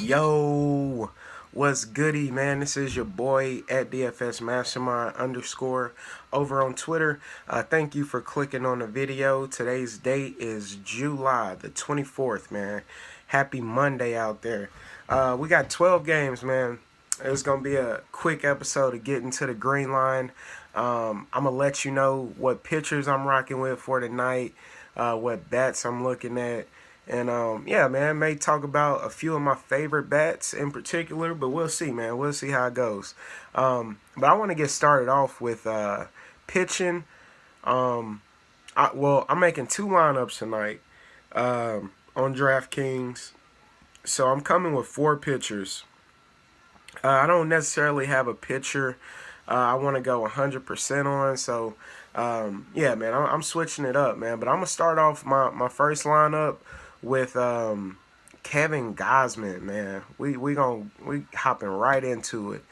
Yo, what's goody, man? This is your boy at DFSMasterMind _ over on Twitter. Thank you for clicking on the video. Today's date is July the 24th, man. Happy Monday out there. We got 12 games, man. It's going to be a quick episode to get into the green line. I'm going to let you know what pitchers I'm rocking with for tonight, what bats I'm looking at. And, yeah, man, may talk about a few of my favorite bats in particular, but we'll see, man. We'll see how it goes. But I want to get started off with pitching. I'm making two lineups tonight on DraftKings. So I'm coming with four pitchers. I don't necessarily have a pitcher I want to go 100% on. So, yeah, man, I'm switching it up, man. But I'm going to start off my first lineup with Kevin Gausman, man. We hopping right into it.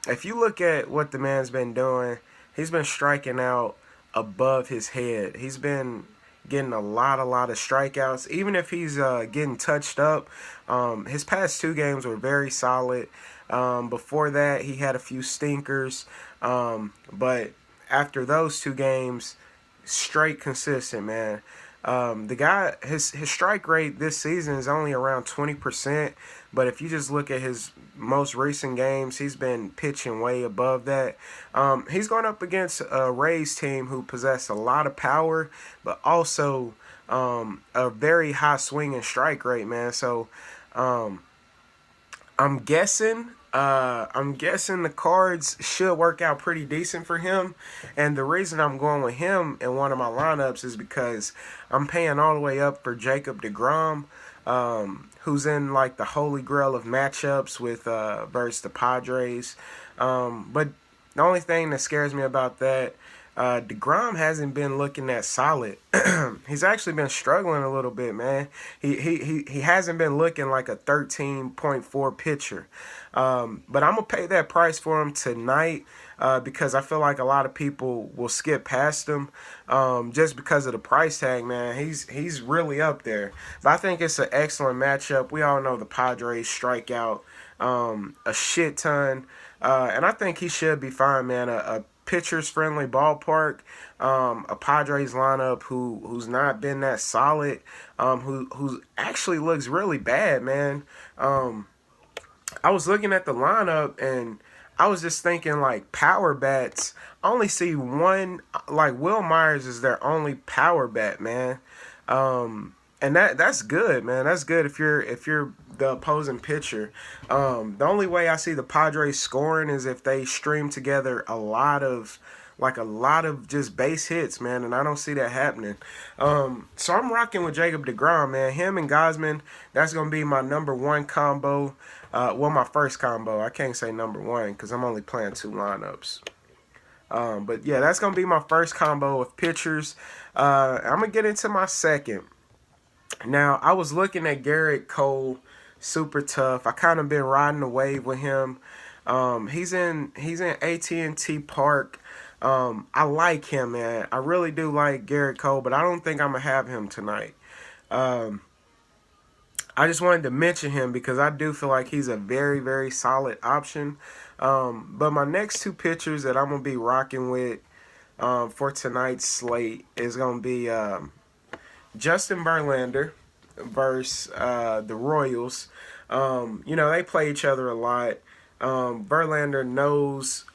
If you look at what the man's been doing, he's been striking out above his head. He's been getting a lot of strikeouts. Even if he's getting touched up, his past two games were very solid. Before that, he had a few stinkers. But after those two games, straight consistent, man. The guy, his strike rate this season is only around 20%, but if you just look at his most recent games, he's been pitching way above that. He's going up against a Rays team who possess a lot of power, but also a very high swing and strike rate, man. So I'm guessing the cards should work out pretty decent for him. And the reason I'm going with him in one of my lineups is because I'm paying all the way up for Jacob deGrom, who's in like the holy grail of matchups with versus the Padres. But the only thing that scares me about that, deGrom hasn't been looking that solid. He's actually been struggling a little bit, man. He hasn't been looking like a 13.4 pitcher. But I'm going to pay that price for him tonight because I feel like a lot of people will skip past him just because of the price tag, man. He's really up there. But I think it's an excellent matchup. We all know the Padres strike out a shit ton. And I think he should be fine, man. A pitcher's friendly ballpark, a Padres lineup who's not been that solid, who actually looks really bad, man. I was looking at the lineup and I was just thinking like power bats. I only see one, like Will Myers is their only power bat, man. And that's good, man. That's good if you're the opposing pitcher. The only way I see the Padres scoring is if they stream together a lot of just base hits, man, and I don't see that happening. So I'm rocking with Jacob deGrom, man. Him and Gausman, that's gonna be my number one combo. My first combo. I can't say number one because I'm only playing two lineups. But yeah, that's gonna be my first combo of pitchers. I'm gonna get into my second. Now, I was looking at Garrett Cole, super tough. I kind of been riding the wave with him. He's in AT&T Park. I like him, man. I really do like Garrett Cole, but I don't think I'm going to have him tonight. I just wanted to mention him because I do feel like he's a very, very solid option. But my next two pitchers that I'm going to be rocking with for tonight's slate is going to be Justin Verlander versus the Royals. They play each other a lot. Verlander knows,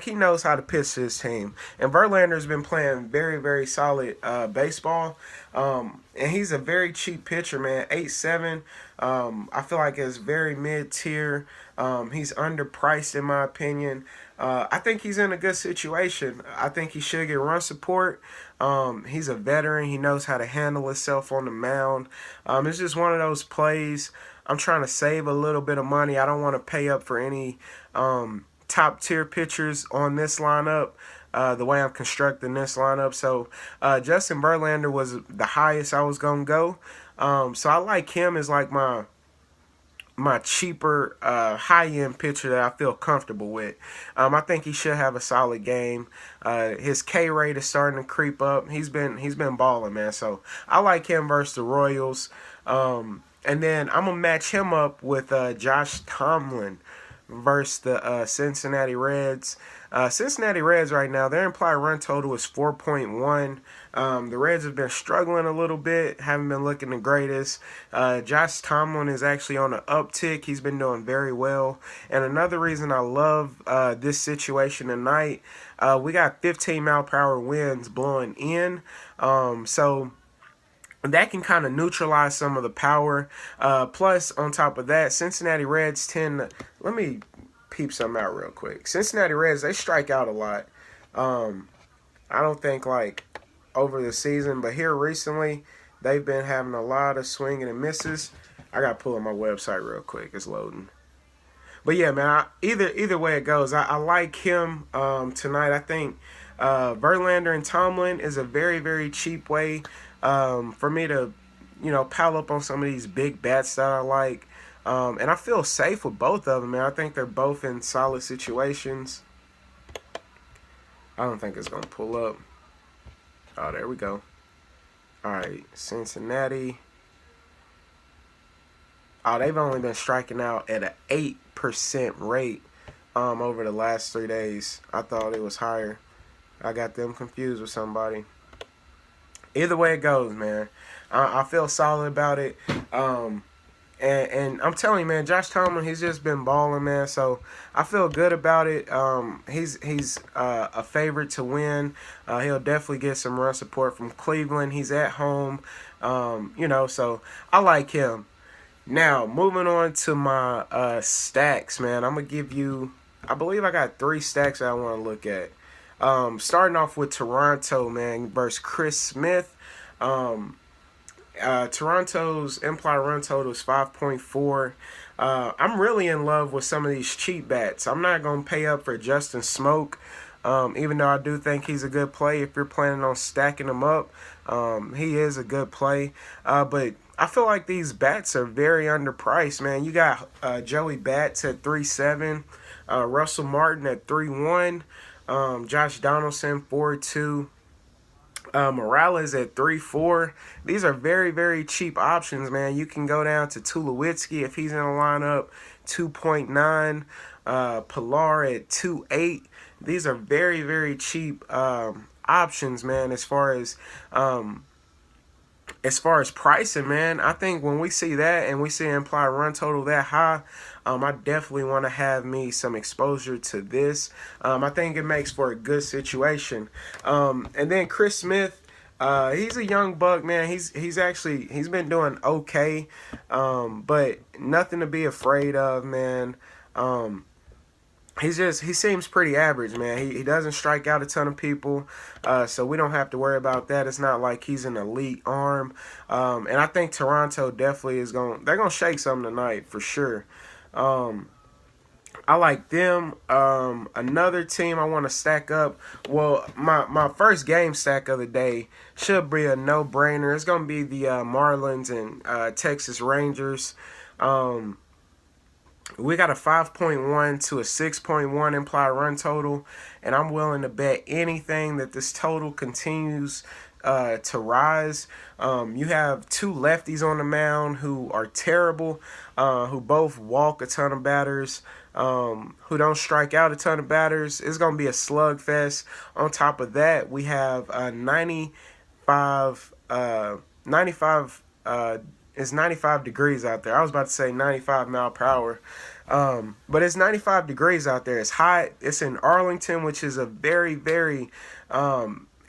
he knows how to pitch his team. And Verlander's been playing very, very solid baseball. And he's a very cheap pitcher, man. 8.7. I feel like it's very mid-tier. He's underpriced in my opinion. I think he's in a good situation. I think he should get run support. He's a veteran. He knows how to handle himself on the mound. It's just one of those plays. I'm trying to save a little bit of money. I don't want to pay up for any top tier pitchers on this lineup. The way I'm constructing this lineup. So Justin Verlander was the highest I was gonna go. So I like him as like my cheaper high-end pitcher that I feel comfortable with. I think he should have a solid game. His K rate is starting to creep up. He's been balling, man. So I like him versus the Royals. And then I'm going to match him up with Josh Tomlin versus the Cincinnati Reds. Cincinnati Reds right now, their implied run total is 4.1. The Reds have been struggling a little bit, haven't been looking the greatest. Josh Tomlin is actually on an uptick. He's been doing very well. And another reason I love this situation tonight, we got 15 mile per hour winds blowing in. So that can kind of neutralize some of the power. Plus, on top of that, Cincinnati Reds tend to... Let me peep something out real quick. Cincinnati Reds, they strike out a lot. I don't think, like, over the season, but here recently, they've been having a lot of swinging and misses. I got to pull up my website real quick. It's loading. But, yeah, man, either way it goes, I like him tonight. I think Verlander and Tomlin is a very, very cheap way for me to, pile up on some of these big bats that I like. And I feel safe with both of them, man. I think they're both in solid situations. I don't think it's going to pull up. Oh, there we go. All right, Cincinnati. Oh, they've only been striking out at an 8% rate over the last 3 days. I thought it was higher. I got them confused with somebody. Either way it goes, man, I feel solid about it. And I'm telling you, man, Josh Tomlin, he's just been balling, man. So I feel good about it. He's a favorite to win. He'll definitely get some run support from Cleveland. He's at home, so I like him. Now, moving on to my stacks, man. I'm going to give you, I believe I got 3 stacks that I want to look at. Starting off with Toronto, man, versus Chris Smith. Toronto's implied run total is 5.4. I'm really in love with some of these cheap bats. I'm not going to pay up for Justin Smoke, even though I do think he's a good play if you're planning on stacking him up. He is a good play. But I feel like these bats are very underpriced, man. You got Joey Bats at 3.7, Russell Martin at 3.1, Josh Donaldson 4.2. Morales at 3.4. These are very, very cheap options, man. You can go down to Tulowitzki if he's in the lineup, 2.9. Pilar at 2.8. These are very, very cheap options, man, as far as pricing, man. I think when we see that and we see implied run total that high, I definitely want to have me some exposure to this. I think it makes for a good situation. And then Chris Smith, he's a young buck, man. He's been doing okay, but nothing to be afraid of, man. He seems pretty average, man. He doesn't strike out a ton of people, so we don't have to worry about that. It's not like he's an elite arm, and I think Toronto definitely they're gonna shake something tonight for sure. I like them. Another team I want to stack up. Well, my first game stack of the day should be a no-brainer. It's gonna be the Marlins and Texas Rangers. We got a 5.1 to a 6.1 implied run total, and I'm willing to bet anything that this total continues to rise. You have 2 lefties on the mound who are terrible, who both walk a ton of batters, who don't strike out a ton of batters. It's going to be a slugfest. On top of that, we have 95 it's 95 degrees out there. I was about to say 95 mile per hour. But it's 95 degrees out there. It's hot. It's in Arlington, which is a very, very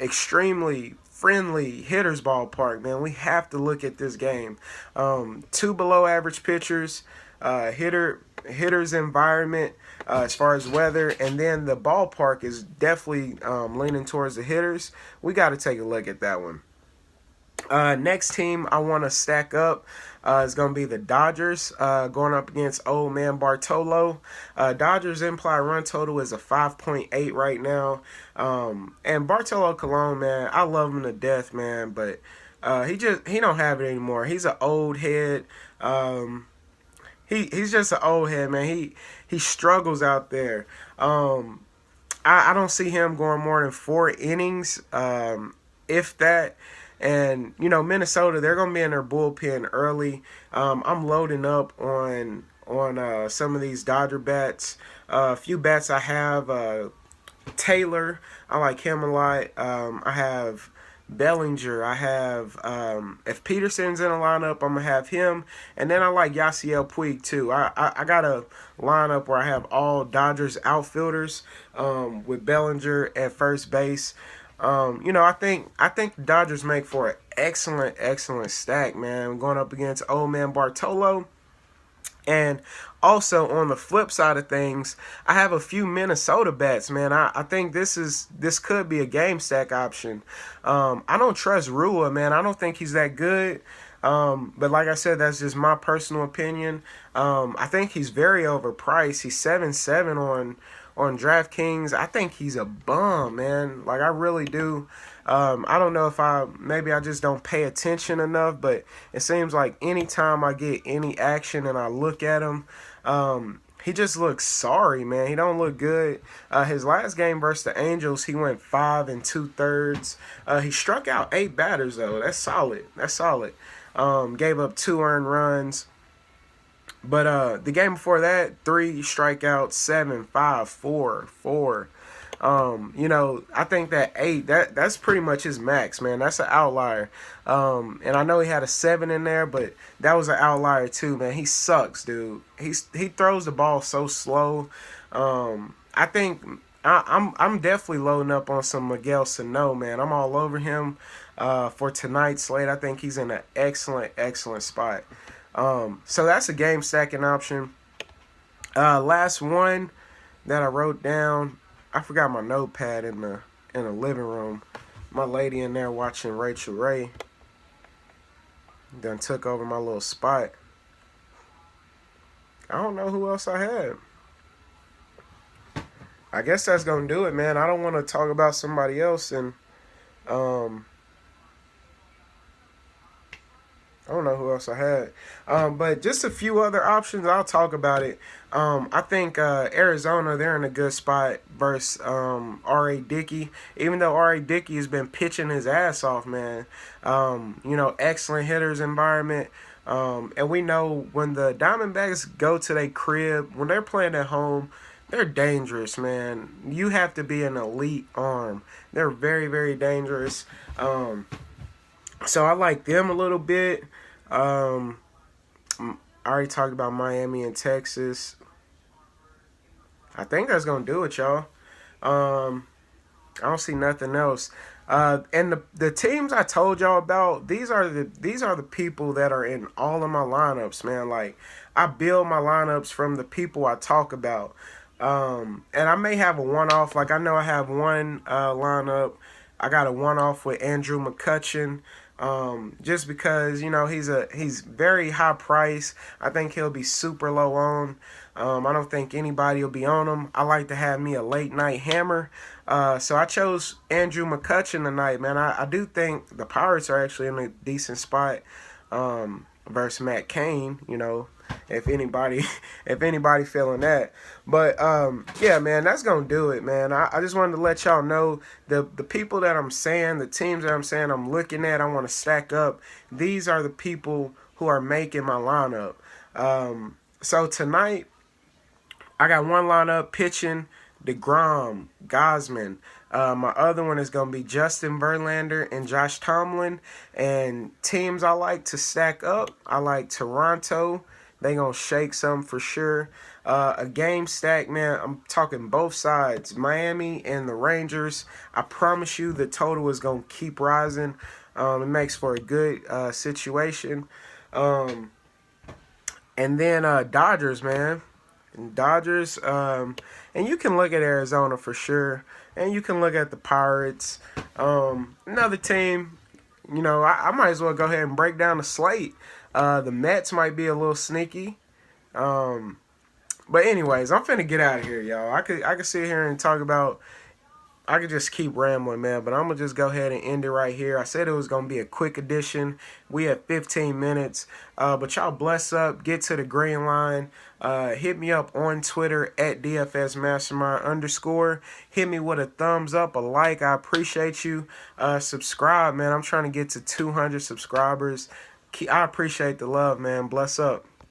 extremely friendly hitters ballpark, man. We have to look at this game. 2 below average pitchers, hitters environment as far as weather, and then the ballpark is definitely leaning towards the hitters. We got to take a look at that one. Next team I want to stack up is going to be the Dodgers going up against old man Bartolo. Dodgers implied run total is a 5.8 right now. And Bartolo Colon, man, I love him to death, man, but he don't have it anymore. He's an old head. He's just an old head, man. He struggles out there. I don't see him going more than 4 innings, if that. And, Minnesota, they're going to be in their bullpen early. I'm loading up on some of these Dodger bats. A few bats I have. Taylor, I like him a lot. I have Bellinger. I have if Peterson's in a lineup, I'm gonna have him, and then I like Yasiel Puig too. I got a lineup where I have all Dodgers outfielders with Bellinger at first base. I think the Dodgers make for an excellent stack, man. Going up against old man Bartolo. And also on the flip side of things, I have a few Minnesota bets, man. I think this could be a game stack option. I don't trust Rua, man. I don't think he's that good. But like I said, that's just my personal opinion. I think he's very overpriced. He's 7-7 on DraftKings. I think he's a bum, man. Like, I really do. I don't know if maybe I just don't pay attention enough, but it seems like anytime I get any action and I look at him, he just looks sorry, man. He don't look good. His last game versus the Angels, he went 5 2/3. He struck out 8 batters though. That's solid. Gave up 2 earned runs. But the game before that, 3 strikeouts, 7, 5, 4, 4. I think that 8, that's pretty much his max, man. That's an outlier. And I know he had a 7 in there, but that was an outlier too, man. He sucks, dude. He throws the ball so slow. I think I'm definitely loading up on some Miguel Sano, man. I'm all over him for tonight's slate. I think he's in an excellent spot. So that's a game stacking option. Last one that I wrote down. I forgot my notepad in the living room. My lady in there watching Rachel Ray done took over my little spot. I don't know who else I had. I guess that's gonna do it, man. I don't want to talk about somebody else, and I don't know who else I had. But just a few other options. I'll talk about it. I think Arizona, they're in a good spot versus R.A. Dickey. Even though R.A. Dickey has been pitching his ass off, man. Excellent hitters environment. And we know when the Diamondbacks go to their crib, when they're playing at home, they're dangerous, man. You have to be an elite arm. They're very dangerous. So I like them a little bit. I already talked about Miami and Texas. I think that's gonna do it, y'all. I don't see nothing else. And the teams I told y'all about, these are the people that are in all of my lineups, man. Like, I build my lineups from the people I talk about. And I may have a one-off. Like, I know I have one lineup. I got a one-off with Andrew McCutchen. Just because, he's very high price. I think he'll be super low on. I don't think anybody will be on him. I like to have me a late night hammer. So I chose Andrew McCutchen tonight, man. I do think the Pirates are actually in a decent spot versus Matt Cain, if anybody feeling that. But yeah, man, that's gonna do it, man. I just wanted to let y'all know the people that I'm saying, the teams that I'm saying I'm looking at, I want to stack up. These are the people who are making my lineup. So tonight I got one lineup pitching: DeGrom, Gosman. My other one is going to be Justin Verlander and Josh Tomlin. And teams I like to stack up, I like Toronto. They going to shake some for sure. A game stack, man, I'm talking both sides. Miami and the Rangers. I promise you the total is going to keep rising. It makes for a good situation. And then Dodgers, man. Dodgers, and you can look at Arizona for sure, and you can look at the Pirates. Another team, I might as well go ahead and break down the slate. The Mets might be a little sneaky, but anyways, I'm finna get out of here, y'all. I could sit here and talk about I could just keep rambling, man, but I'm going to just go ahead and end it right here. I said it was going to be a quick edition. We had 15 minutes. But y'all bless up. Get to the green line. Hit me up on Twitter at DFSMasterMind_. Hit me with a thumbs up, a like. I appreciate you. Subscribe, man. I'm trying to get to 200 subscribers. I appreciate the love, man. Bless up.